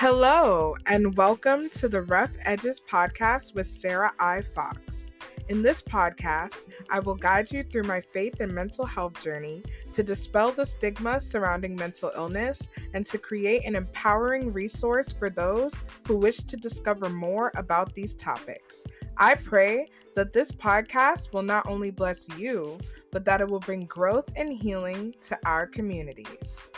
Hello, and welcome to the Rough Edges podcast with Sarah I. Fox. In this podcast, I will guide you through my faith and mental health journey to dispel the stigma surrounding mental illness and to create an empowering resource for those who wish to discover more about these topics. I pray that this podcast will not only bless you, but that it will bring growth and healing to our communities.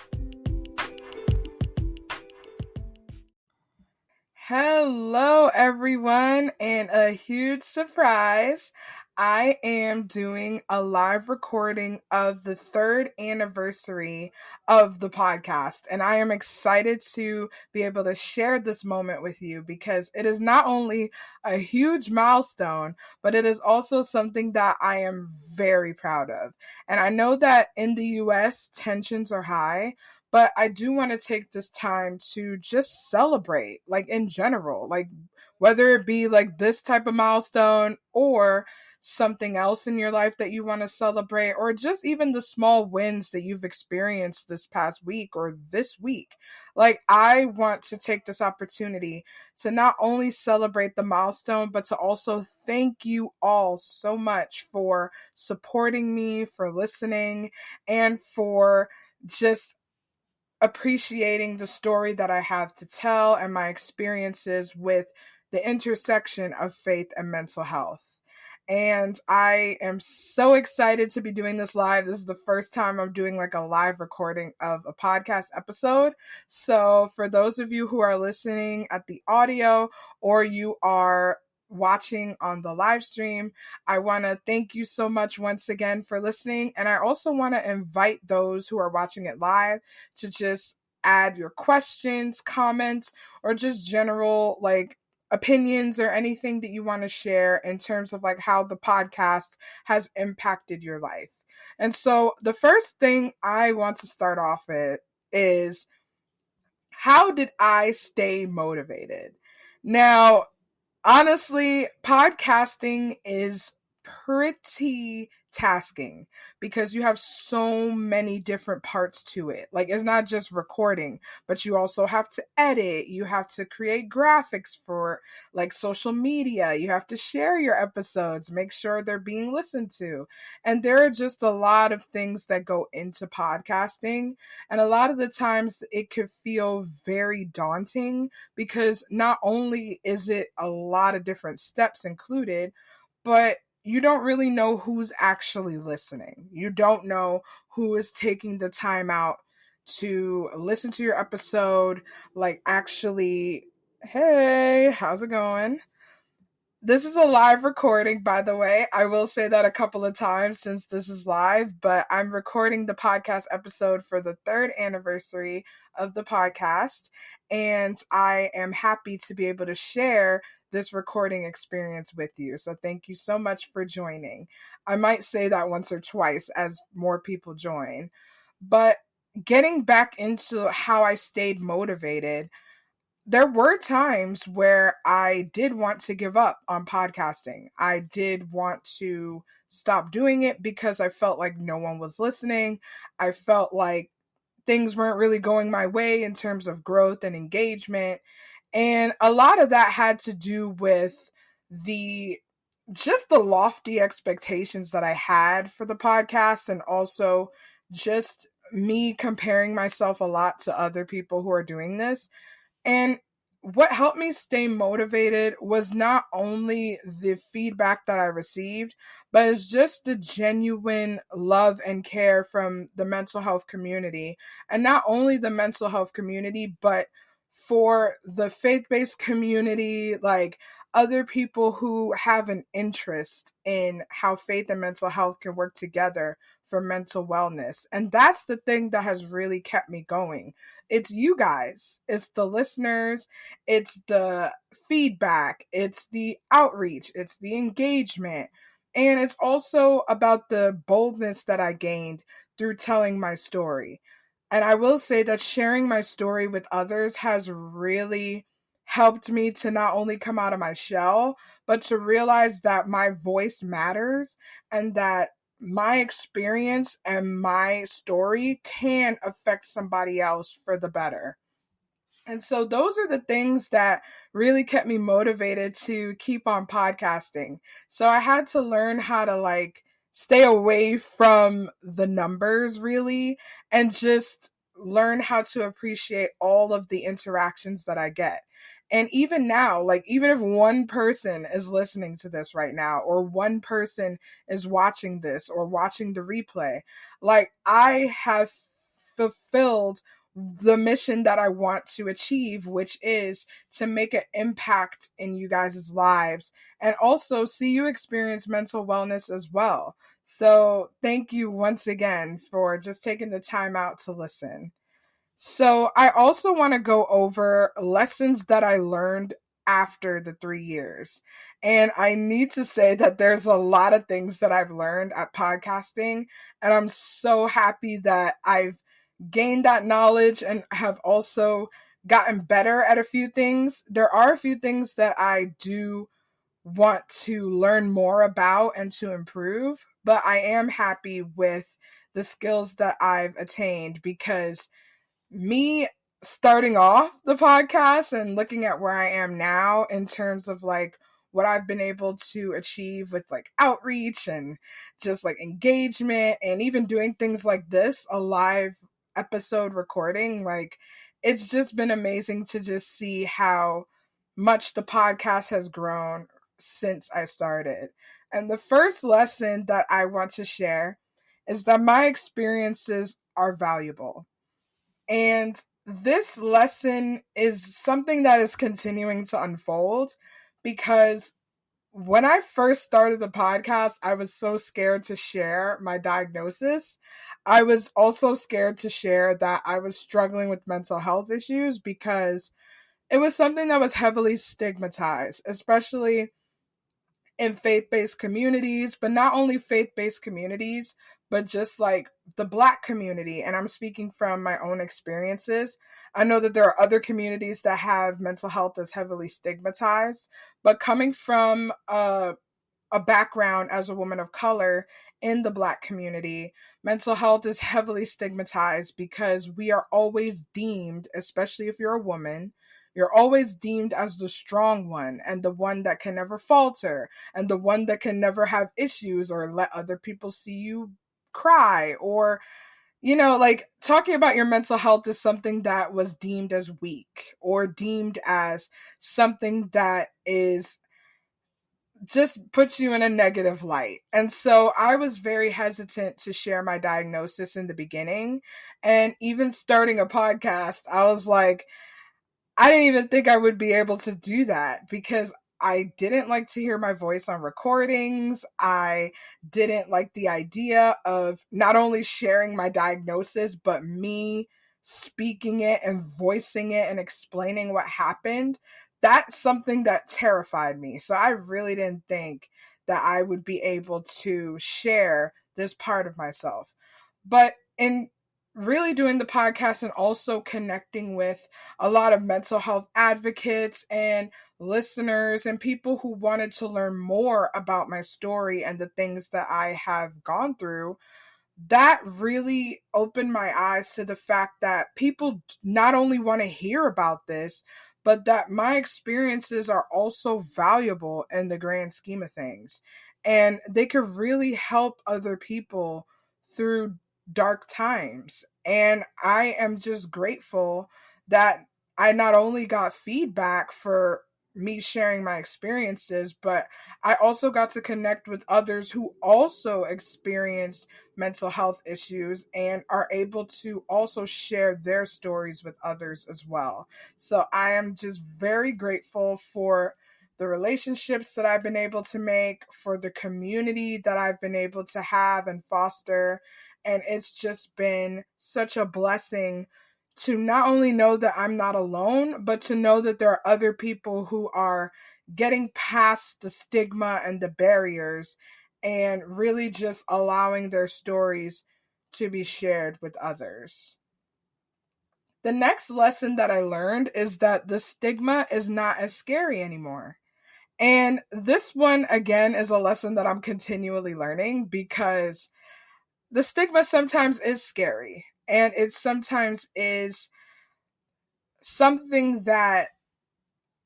Hello, everyone, and a huge surprise. I am doing a live recording of the 3rd anniversary of the podcast, and I am excited to be able to share this moment with you because it is not only a huge milestone, but it is also something that I am very proud of. And I know that in the US, tensions are high, but I do want to take this time to just celebrate, like in general, like whether it be like this type of milestone or something else in your life that you want to celebrate, or just even the small wins that you've experienced this past week or this week. Like, I want to take this opportunity to not only celebrate the milestone, but to also thank you all so much for supporting me, for listening, and for just appreciating the story that I have to tell and my experiences with the intersection of faith and mental health. And I am so excited to be doing this live. This is the first time I'm doing like a live recording of a podcast episode. So for those of you who are listening at the audio or you are watching on the live stream, I want to thank you so much once again for listening. And I also want to invite those who are watching it live to just add your questions, comments, or just general like opinions or anything that you want to share in terms of like how the podcast has impacted your life. And so the first thing I want to start off with is, how did I stay motivated? Now, honestly, podcasting is pretty tasking because you have so many different parts to it. Like, it's not just recording, but you also have to edit, you have to create graphics for like social media, you have to share your episodes, make sure they're being listened to. And there are just a lot of things that go into podcasting. And a lot of the times it could feel very daunting because not only is it a lot of different steps included, but you don't really know who's actually listening. You don't know who is taking the time out to listen to your episode, like actually, hey, how's it going? This is a live recording, by the way. I will say that a couple of times since this is live, but I'm recording the podcast episode for the 3rd anniversary of the podcast, and I am happy to be able to share this recording experience with you. So thank you so much for joining. I might say that once or twice as more people join. But getting back into how I stayed motivated, there were times where I did want to give up on podcasting. I did want to stop doing it because I felt like no one was listening. I felt like things weren't really going my way in terms of growth and engagement. And a lot of that had to do with the just the lofty expectations that I had for the podcast, and also just me comparing myself a lot to other people who are doing this. And what helped me stay motivated was not only the feedback that I received, but it's just the genuine love and care from the mental health community. And not only the mental health community, but for the faith-based community, like other people who have an interest in how faith and mental health can work together for mental wellness. And that's the thing that has really kept me going. It's you guys, it's the listeners, it's the feedback, it's the outreach, it's the engagement. And it's also about the boldness that I gained through telling my story. And I will say that sharing my story with others has really helped me to not only come out of my shell, but to realize that my voice matters and that my experience and my story can affect somebody else for the better. And so those are the things that really kept me motivated to keep on podcasting. So I had to learn how to like stay away from the numbers really and just learn how to appreciate all of the interactions that I get. And even now, like even if one person is listening to this right now or one person is watching this or watching the replay, like I have fulfilled the mission that I want to achieve, which is to make an impact in you guys' lives and also see you experience mental wellness as well. So thank you once again for just taking the time out to listen. So I also want to go over lessons that I learned after the 3 years. And I need to say that there's a lot of things that I've learned at podcasting. And I'm so happy that I've gained that knowledge and have also gotten better at a few things. There are a few things that I do want to learn more about and to improve, but I am happy with the skills that I've attained because me starting off the podcast and looking at where I am now in terms of like what I've been able to achieve with like outreach and just like engagement and even doing things like this, a live episode recording, like it's just been amazing to just see how much the podcast has grown since I started. And the first lesson that I want to share is that my experiences are valuable. And this lesson is something that is continuing to unfold because when I first started the podcast, I was so scared to share my diagnosis. I was also scared to share that I was struggling with mental health issues because it was something that was heavily stigmatized, especially in faith-based communities, but not only faith-based communities, but just like the Black community. And I'm speaking from my own experiences. I know that there are other communities that have mental health as heavily stigmatized, but coming from a background as a woman of color in the Black community, mental health is heavily stigmatized because we are always deemed, especially if you're a woman, you're always deemed as the strong one and the one that can never falter and the one that can never have issues or let other people see you cry or, you know, like talking about your mental health is something that was deemed as weak or deemed as something that is just puts you in a negative light. And so I was very hesitant to share my diagnosis in the beginning. And even starting a podcast, I was like, I didn't even think I would be able to do that because I didn't like to hear my voice on recordings. I didn't like the idea of not only sharing my diagnosis, but me speaking it and voicing it and explaining what happened. That's something that terrified me. So I really didn't think that I would be able to share this part of myself. But in really doing the podcast and also connecting with a lot of mental health advocates and listeners and people who wanted to learn more about my story and the things that I have gone through, that really opened my eyes to the fact that people not only want to hear about this, but that my experiences are also valuable in the grand scheme of things. And they could really help other people through dark times. And I am just grateful that I not only got feedback for me sharing my experiences, but I also got to connect with others who also experienced mental health issues and are able to also share their stories with others as well. So I am just very grateful for the relationships that I've been able to make, for the community that I've been able to have and foster. And it's just been such a blessing to not only know that I'm not alone, but to know that there are other people who are getting past the stigma and the barriers and really just allowing their stories to be shared with others. The next lesson that I learned is that the stigma is not as scary anymore. And this one, again, is a lesson that I'm continually learning because the stigma sometimes is scary and it sometimes is something that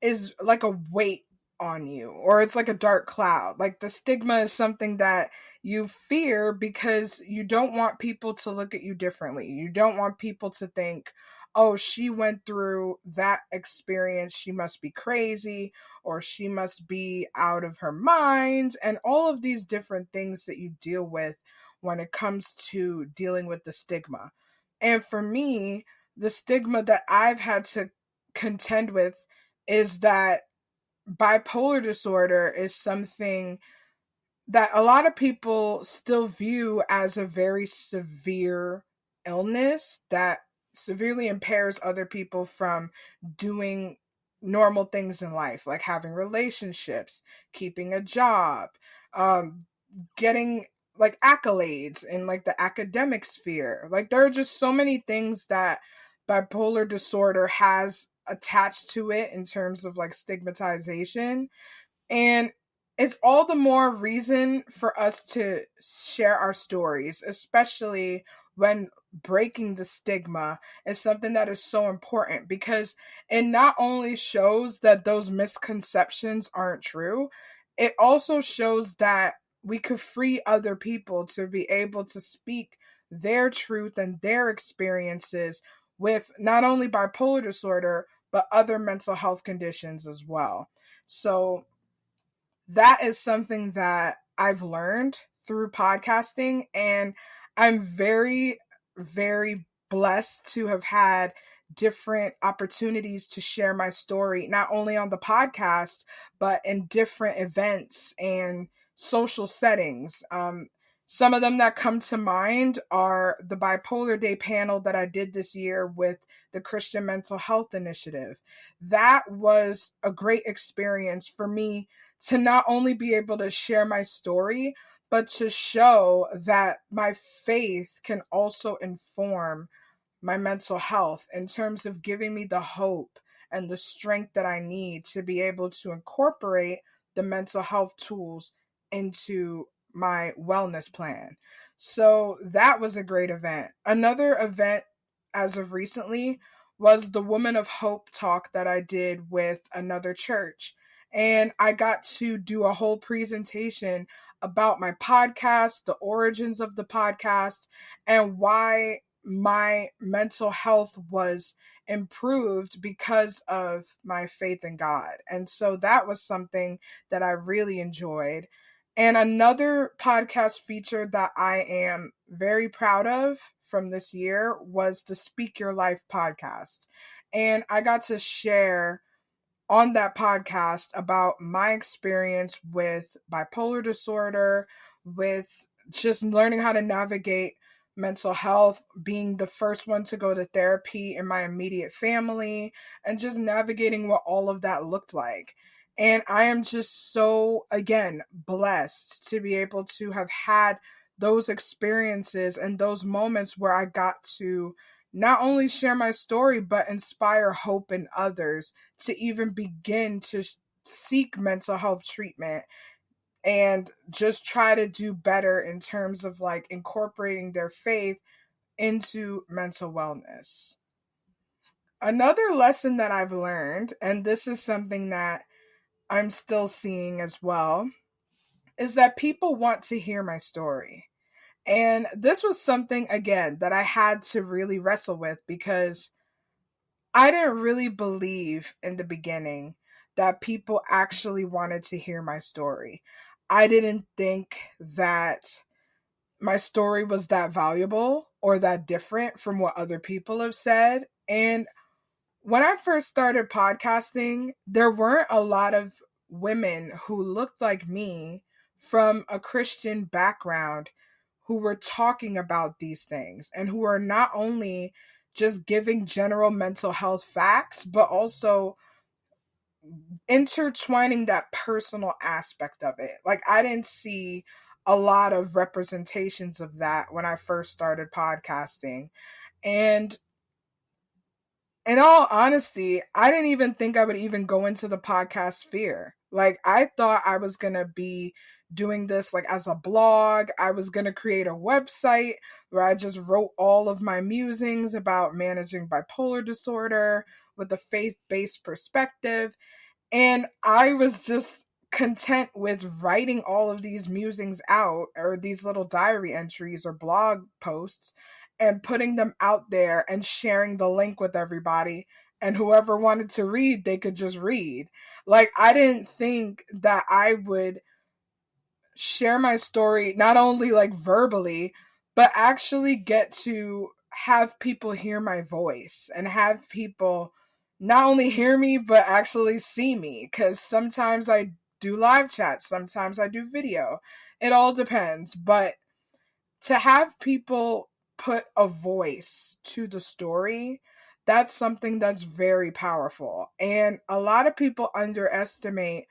is like a weight on you, or it's like a dark cloud. Like the stigma is something that you fear because you don't want people to look at you differently. You don't want people to think, oh, she went through that experience, she must be crazy, or she must be out of her mind, and all of these different things that you deal with when it comes to dealing with the stigma. And for me, the stigma that I've had to contend with is that bipolar disorder is something that a lot of people still view as a very severe illness that severely impairs other people from doing normal things in life, like having relationships, keeping a job, um, getting like accolades in like the academic sphere. Like there are just so many things that bipolar disorder has attached to it in terms of like stigmatization, and it's all the more reason for us to share our stories, especially when breaking the stigma is something that is so important, because it not only shows that those misconceptions aren't true, it also shows that we could free other people to be able to speak their truth and their experiences with not only bipolar disorder, but other mental health conditions as well. So, that is something that I've learned through podcasting, and I'm very, very blessed to have had different opportunities to share my story, not only on the podcast, but in different events and social settings. Some of them that come to mind are the Bipolar Day panel that I did this year with the Christian Mental Health Initiative. That was a great experience for me to not only be able to share my story, but to show that my faith can also inform my mental health in terms of giving me the hope and the strength that I need to be able to incorporate the mental health tools into my wellness plan. So that was a great event. Another event as of recently was the Woman of Hope talk that I did with another church. And I got to do a whole presentation about my podcast, the origins of the podcast, and why my mental health was improved because of my faith in God. And so that was something that I really enjoyed. And another podcast feature that I am very proud of from this year was the Speak Your Life podcast. And I got to share on that podcast about my experience with bipolar disorder, with just learning how to navigate mental health, being the first one to go to therapy in my immediate family, and just navigating what all of that looked like. And I am just so, again, blessed to be able to have had those experiences and those moments where I got to not only share my story, but inspire hope in others to even begin to seek mental health treatment and just try to do better in terms of like incorporating their faith into mental wellness. Another lesson that I've learned, and this is something that I'm still seeing as well, is that people want to hear my story. And this was something, again, that I had to really wrestle with because I didn't really believe in the beginning that people actually wanted to hear my story. I didn't think that my story was that valuable or that different from what other people have said. And when I first started podcasting, there weren't a lot of women who looked like me from a Christian background who were talking about these things and who are not only just giving general mental health facts, but also intertwining that personal aspect of it. Like, I didn't see a lot of representations of that when I first started podcasting. And in all honesty, I didn't even think I would even go into the podcast sphere. Like, I thought I was going to be doing this like as a blog. I was going to create a website where I just wrote all of my musings about managing bipolar disorder with a faith-based perspective. And I was just content with writing all of these musings out, or these little diary entries or blog posts, and putting them out there and sharing the link with everybody. And whoever wanted to read, they could just read. Like, I didn't think that I would share my story, not only like verbally, but actually get to have people hear my voice and have people not only hear me, but actually see me. Because sometimes I do live chats, sometimes I do video. It all depends. But to have people put a voice to the story, that's something that's very powerful. And a lot of people underestimate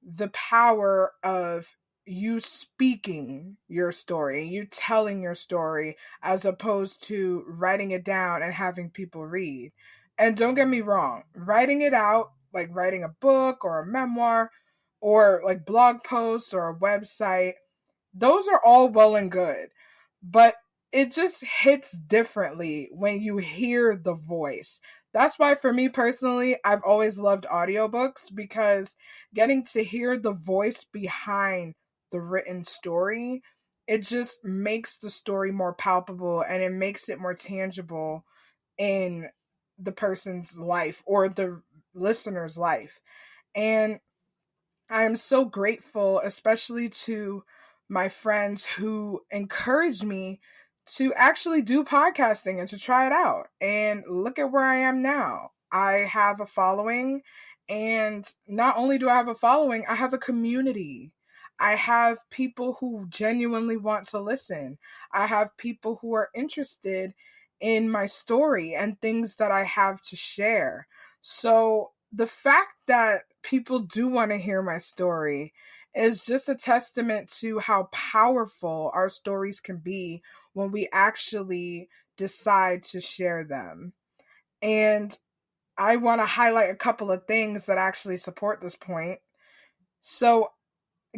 the power of you speaking your story, you telling your story, as opposed to writing it down and having people read. And don't get me wrong, writing it out, like writing a book or a memoir or like blog post or a website, those are all well and good, but it just hits differently when you hear the voice. That's why for me personally, I've always loved audiobooks, because getting to hear the voice behind the written story, it just makes the story more palpable and it makes it more tangible in the person's life or the listener's life. And I am so grateful, especially to my friends who encouraged me to actually do podcasting and to try it out. And look at where I am now. I have a following, and not only do I have a following, I have a community. I have people who genuinely want to listen. I have people who are interested in my story and things that I have to share. So the fact that people do want to hear my story is just a testament to how powerful our stories can be when we actually decide to share them. And I want to highlight a couple of things that actually support this point. So,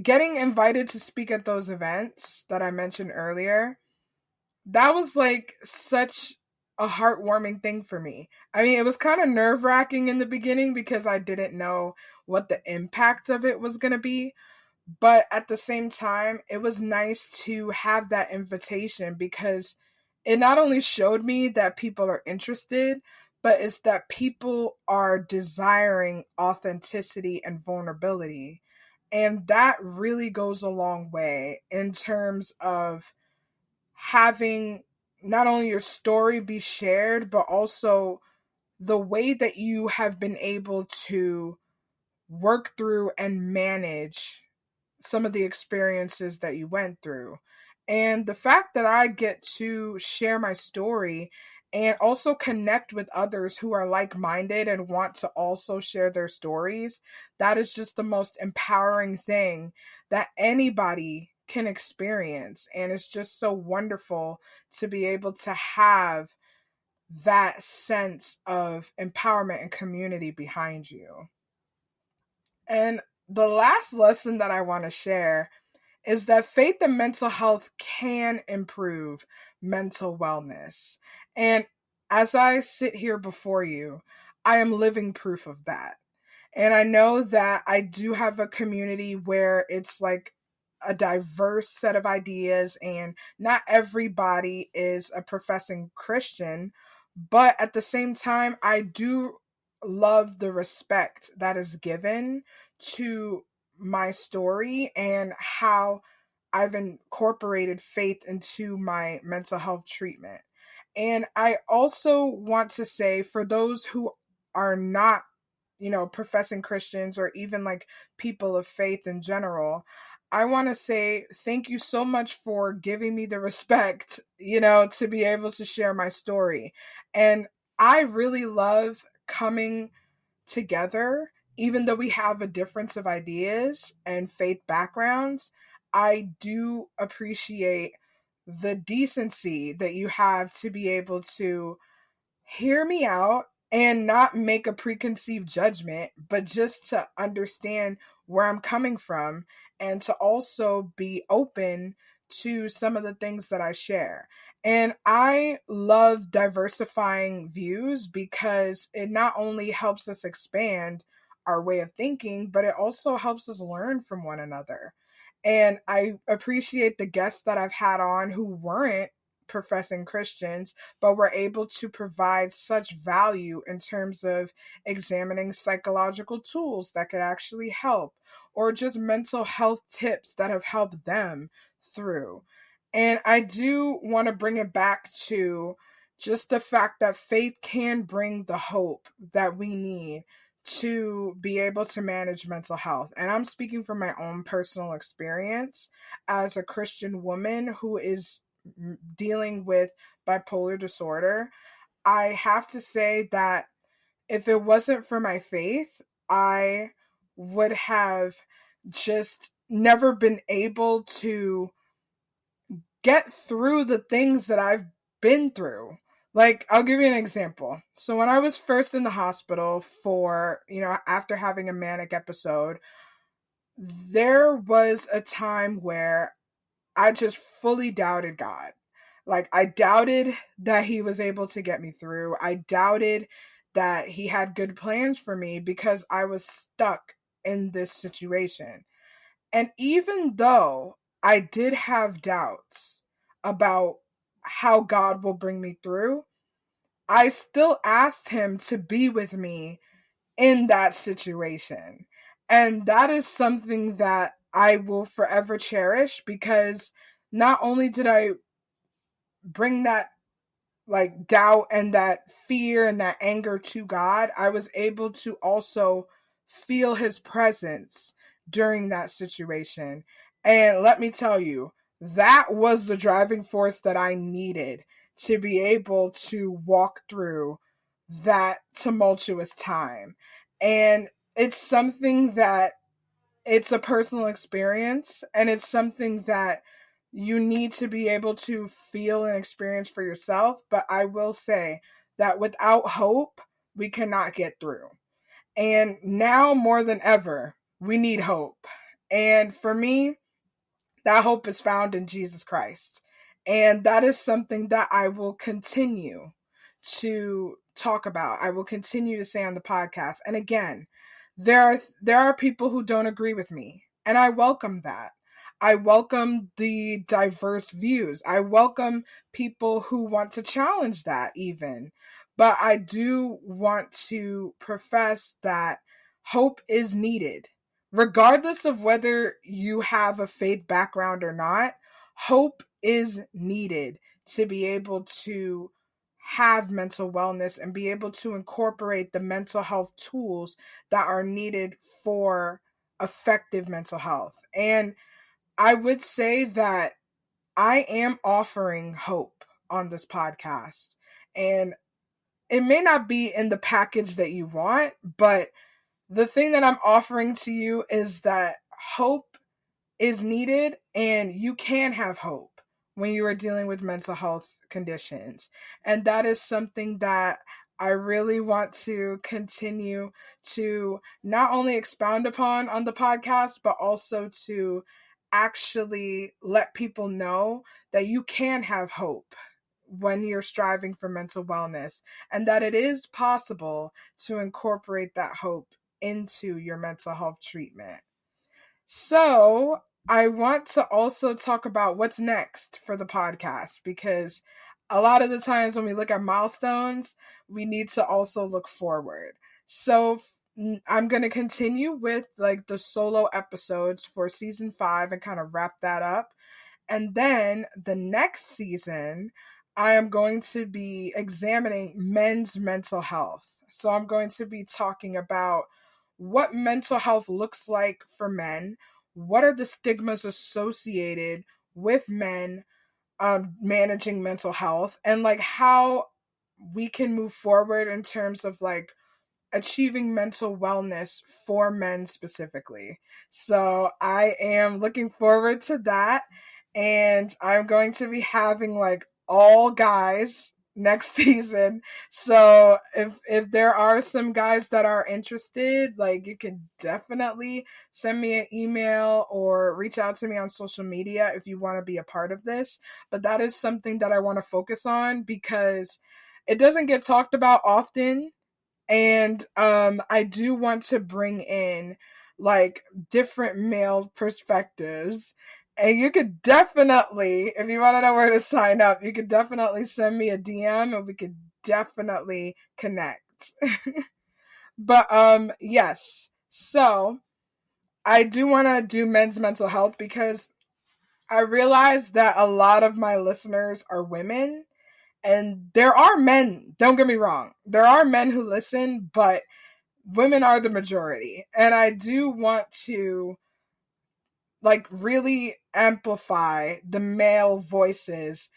getting invited to speak at those events that I mentioned earlier, that was like such a heartwarming thing for me. I mean, it was kind of nerve wracking in the beginning because I didn't know what the impact of it was going to be. But at the same time, it was nice to have that invitation, because it not only showed me that people are interested, but it's that people are desiring authenticity and vulnerability. And that really goes a long way in terms of having not only your story be shared, but also the way that you have been able to work through and manage some of the experiences that you went through. And the fact that I get to share my story and also connect with others who are like minded and want to also share their stories, that is just the most empowering thing that anybody can experience. And it's just so wonderful to be able to have that sense of empowerment and community behind you. And the last lesson that I want to share is that faith and mental health can improve mental wellness. And as I sit here before you, I am living proof of that. And I know that I do have a community where it's like a diverse set of ideas, and not everybody is a professing Christian. But at the same time, I do love the respect that is given to my story and how I've incorporated faith into my mental health treatment. And I also want to say, for those who are not, professing Christians or even like people of faith in general, I want to say thank you so much for giving me the respect, to be able to share my story. And I really love coming together, even though we have a difference of ideas and faith backgrounds. I do appreciate the decency that you have to be able to hear me out and not make a preconceived judgment, but just to understand where I'm coming from and to also be open to some of the things that I share. And I love diversifying views because it not only helps us expand our way of thinking, but it also helps us learn from one another. And I appreciate the guests that I've had on who weren't professing Christians, but were able to provide such value in terms of examining psychological tools that could actually help, or just mental health tips that have helped them through. And I do want to bring it back to just the fact that faith can bring the hope that we need to be able to manage mental health. And I'm speaking from my own personal experience as a Christian woman who is dealing with bipolar disorder. I have to say that if it wasn't for my faith, I would have just never been able to get through the things that I've been through. Like, I'll give you an example. So, when I was first in the hospital for, after having a manic episode, there was a time where I just fully doubted God. Like, I doubted that He was able to get me through. I doubted that He had good plans for me because I was stuck in this situation. And even though I did have doubts about how God will bring me through, I still asked Him to be with me in that situation. And that is something that I will forever cherish because not only did I bring that like doubt and that fear and that anger to God, I was able to also feel His presence during that situation. And let me tell you, that was the driving force that I needed to be able to walk through that tumultuous time. And it's something that it's a personal experience, and it's something that you need to be able to feel and experience for yourself. But I will say that without hope, we cannot get through. And now more than ever, we need hope. And for me, that hope is found in Jesus Christ. And that is something that I will continue to talk about. I will continue to say on the podcast. And again, there are people who don't agree with me, and I welcome that. I welcome the diverse views. I welcome people who want to challenge that even. But I do want to profess that hope is needed. Regardless of whether you have a faith background or not, hope is needed to be able to have mental wellness and be able to incorporate the mental health tools that are needed for effective mental health. And I would say that I am offering hope on this podcast. And it may not be in the package that you want, but the thing that I'm offering to you is that hope is needed, and you can have hope when you are dealing with mental health conditions. And that is something that I really want to continue to not only expound upon on the podcast, but also to actually let people know that you can have hope when you're striving for mental wellness, and that it is possible to incorporate that hope into your mental health treatment. So, I want to also talk about what's next for the podcast, because a lot of the times when we look at milestones, we need to also look forward. So, I'm going to continue with like the solo episodes for season 5 and kind of wrap that up. And then the next season, I am going to be examining men's mental health. So I'm going to be talking about what mental health looks like for men, what are the stigmas associated with men managing mental health, and like how we can move forward in terms of like achieving mental wellness for men specifically. So I am looking forward to that. And I'm going to be having like all guys next season. So if there are some guys that are interested, like, you can definitely send me an email or reach out to me on social media if you want to be a part of this. But that is something that I want to focus on because it doesn't get talked about often, and I do want to bring in like different male perspectives. And you could definitely, if you want to know where to sign up, you could definitely send me a DM and we could definitely connect. But yes. So, I do want to do men's mental health because I realize that a lot of my listeners are women, and there are men, don't get me wrong. There are men who listen, but women are the majority. And I do want to like really amplify the male voices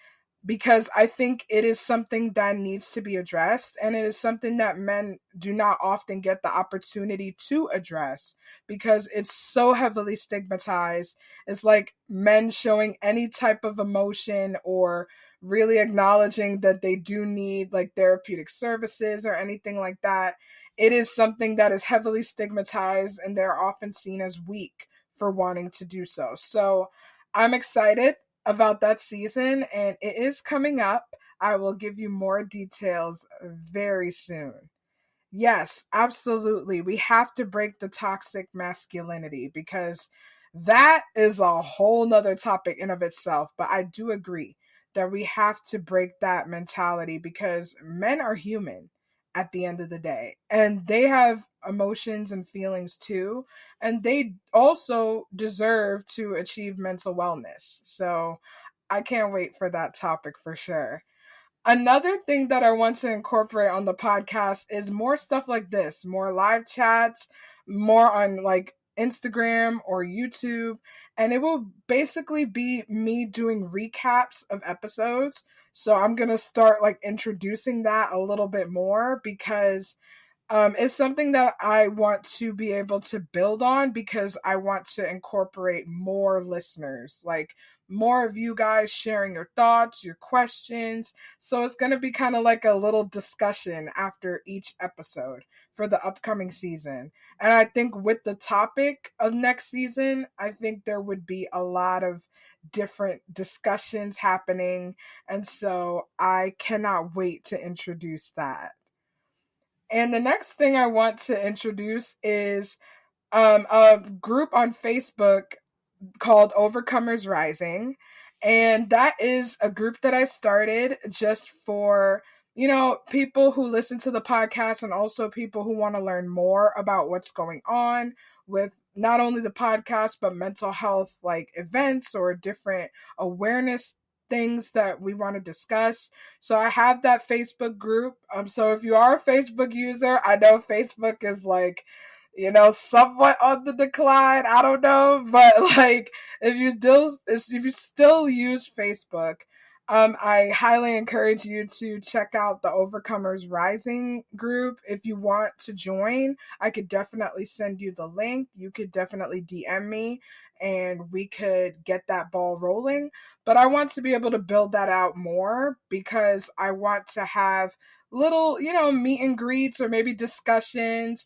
because I think it is something that needs to be addressed, and it is something that men do not often get the opportunity to address because it's so heavily stigmatized. It's like men showing any type of emotion or really acknowledging that they do need like therapeutic services or anything like that. It is something that is heavily stigmatized, and they're often seen as weak for wanting to do so. So I'm excited about that season, and it is coming up. I will give you more details very soon. Yes, absolutely. We have to break the toxic masculinity because that is a whole nother topic in of itself. But I do agree that we have to break that mentality because men are human at the end of the day, and they have emotions and feelings too, and they also deserve to achieve mental wellness. So I can't wait for that topic for sure. Another thing that I want to incorporate on the podcast is more stuff like this, more live chats, more on like Instagram or YouTube. And it will basically be me doing recaps of episodes. So I'm going to start like introducing that a little bit more because it's something that I want to be able to build on because I want to incorporate more listeners, like more of you guys sharing your thoughts, your questions. So it's going to be kind of like a little discussion after each episode for the upcoming season. And I think with the topic of next season, I think there would be a lot of different discussions happening. And so I cannot wait to introduce that. And the next thing I want to introduce is a group on Facebook called Overcomers Rising. And that is a group that I started just for, people who listen to the podcast and also people who want to learn more about what's going on with not only the podcast, but mental health, like events or different awareness things that we want to discuss. So I have that Facebook group. So if you are a Facebook user, I know Facebook is like, somewhat on the decline. I don't know, but like if you still use Facebook, I highly encourage you to check out the Overcomers Rising group. If you want to join, I could definitely send you the link. You could definitely DM me and we could get that ball rolling. But I want to be able to build that out more because I want to have little, meet and greets or maybe discussions,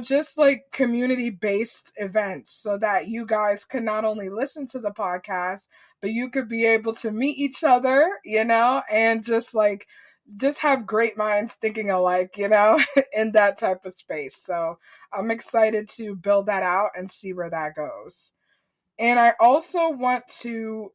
just like community based events so that you guys can not only listen to the podcast, but you could be able to meet each other, and just have great minds thinking alike, in that type of space. So I'm excited to build that out and see where that goes. And I also want to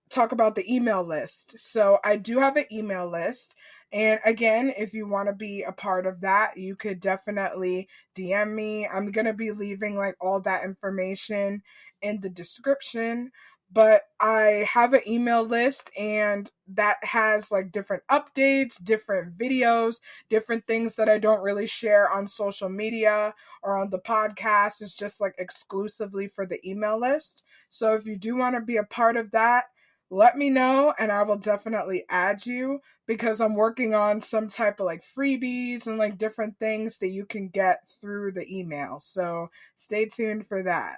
talk about the email list. So I do have an email list. And again, if you want to be a part of that, you could definitely DM me. I'm going to be leaving like all that information in the description. But I have an email list and that has like different updates, different videos, different things that I don't really share on social media or on the podcast. It's just like exclusively for the email list. So if you do want to be a part of that, let me know and I will definitely add you because I'm working on some type of like freebies and like different things that you can get through the email. So stay tuned for that.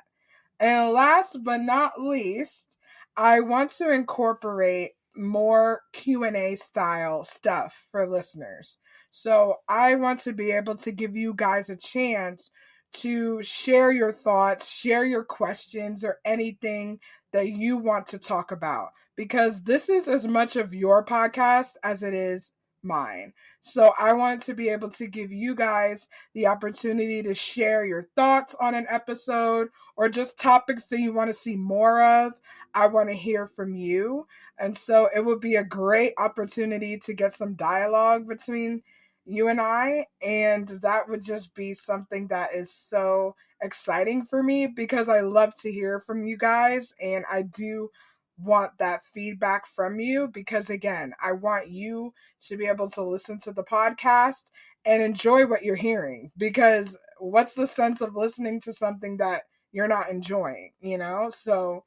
And last but not least, I want to incorporate more Q&A style stuff for listeners. So I want to be able to give you guys a chance to share your thoughts, share your questions, or anything that you want to talk about, because this is as much of your podcast as it is mine. So I want to be able to give you guys the opportunity to share your thoughts on an episode or just topics that you want to see more of. I want to hear from you. And so it would be a great opportunity to get some dialogue between you and I. And that would just be something that is so exciting for me because I love to hear from you guys. And I do want that feedback from you because, again, I want you to be able to listen to the podcast and enjoy what you're hearing, because what's the sense of listening to something that you're not enjoying, you know? So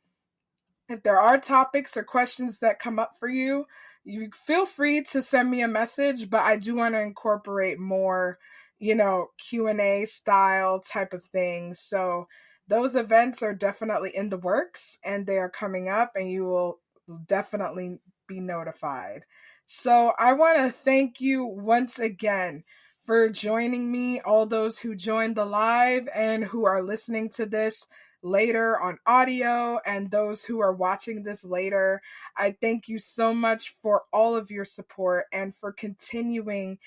if there are topics or questions that come up for you, you feel free to send me a message, but I do want to incorporate more, Q&A style type of things. So those events are definitely in the works and they are coming up, and you will definitely be notified. So I want to thank you once again for joining me, all those who joined the live and who are listening to this later on audio, and those who are watching this later. I thank you so much for all of your support and for continuing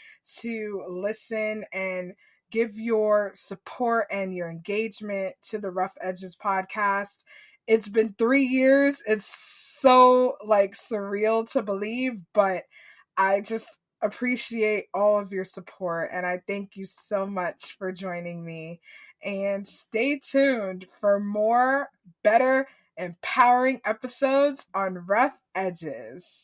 to listen and give your support and your engagement to the Rough Edges podcast. It's been 3 years. It's so surreal to believe, but I just appreciate all of your support, and I thank you so much for joining me. And stay tuned for more better, empowering episodes on Rough Edges.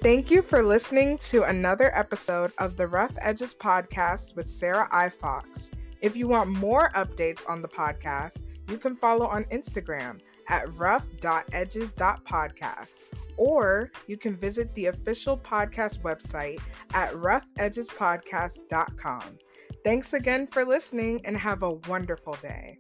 Thank you for listening to another episode of the Rough Edges podcast with Sarah I. Fox. If you want more updates on the podcast, you can follow on Instagram at rough.edges.podcast, or you can visit the official podcast website at roughedgespodcast.com. Thanks again for listening and have a wonderful day.